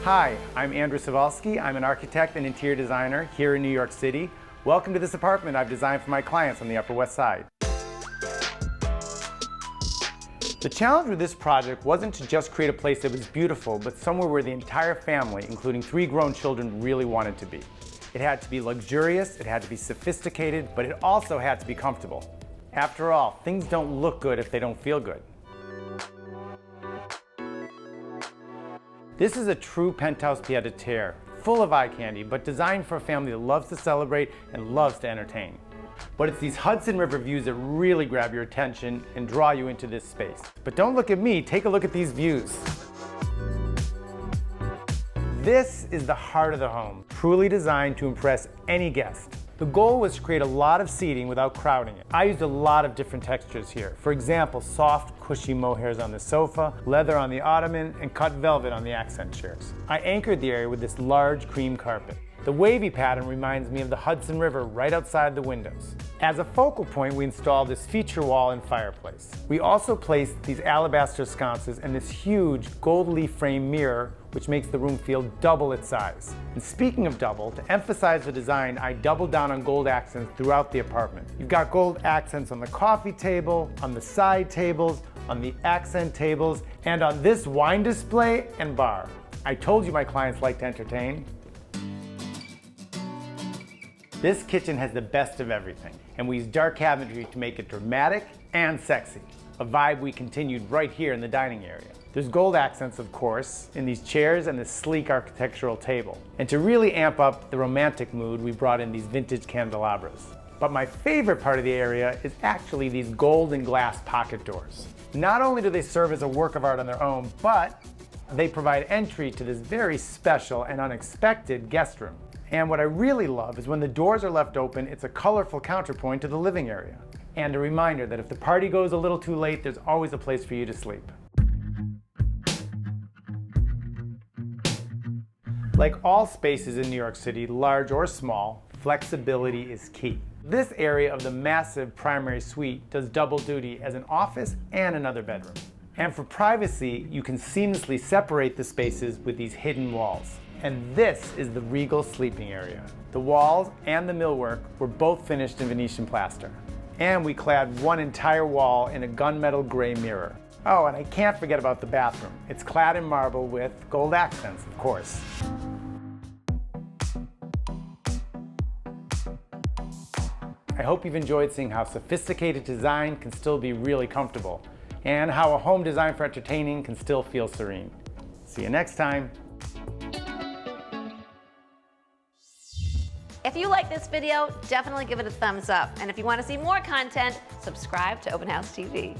Hi, I'm Andrew Suvalsky. I'm an architect and interior designer here in New York City. Welcome to this apartment I've designed for my clients on the Upper West Side. The challenge with this project wasn't to just create a place that was beautiful, but somewhere where the entire family, including 3 grown children, really wanted to be. It had to be luxurious, it had to be sophisticated, but it also had to be comfortable. After all, things don't look good if they don't feel good. This is a true penthouse pied-à-terre, full of eye candy, but designed for a family that loves to celebrate and loves to entertain. But it's these Hudson River views that really grab your attention and draw you into this space. But don't look at me, take a look at these views. This is the heart of the home, truly designed to impress any guest. The goal was to create a lot of seating without crowding it. I used a lot of different textures here. For example, soft, cushy mohairs on the sofa, leather on the ottoman, and cut velvet on the accent chairs. I anchored the area with this large cream carpet. The wavy pattern reminds me of the Hudson River right outside the windows. As a focal point, we installed this feature wall and fireplace. We also placed these alabaster sconces and this huge gold leaf frame mirror, which makes the room feel double its size. And speaking of double, to emphasize the design, I doubled down on gold accents throughout the apartment. You've got gold accents on the coffee table, on the side tables, on the accent tables, and on this wine display and bar. I told you my clients like to entertain. This kitchen has the best of everything, and we use dark cabinetry to make it dramatic and sexy, a vibe we continued right here in the dining area. There's gold accents, of course, in these chairs and this sleek architectural table. And to really amp up the romantic mood, we brought in these vintage candelabras. But my favorite part of the area is actually these gold and glass pocket doors. Not only do they serve as a work of art on their own, but they provide entry to this very special and unexpected guest room. And what I really love is when the doors are left open, it's a colorful counterpoint to the living area. And a reminder that if the party goes a little too late, there's always a place for you to sleep. Like all spaces in New York City, large or small, flexibility is key. This area of the massive primary suite does double duty as an office and another bedroom. And for privacy, you can seamlessly separate the spaces with these hidden walls. And this is the regal sleeping area. The walls and the millwork were both finished in Venetian plaster. And we clad one entire wall in a gunmetal gray mirror. Oh, and I can't forget about the bathroom. It's clad in marble with gold accents, of course. I hope you've enjoyed seeing how sophisticated design can still be really comfortable, and how a home designed for entertaining can still feel serene. See you next time. If you like this video, definitely give it a thumbs up. And if you want to see more content, subscribe to Open House TV.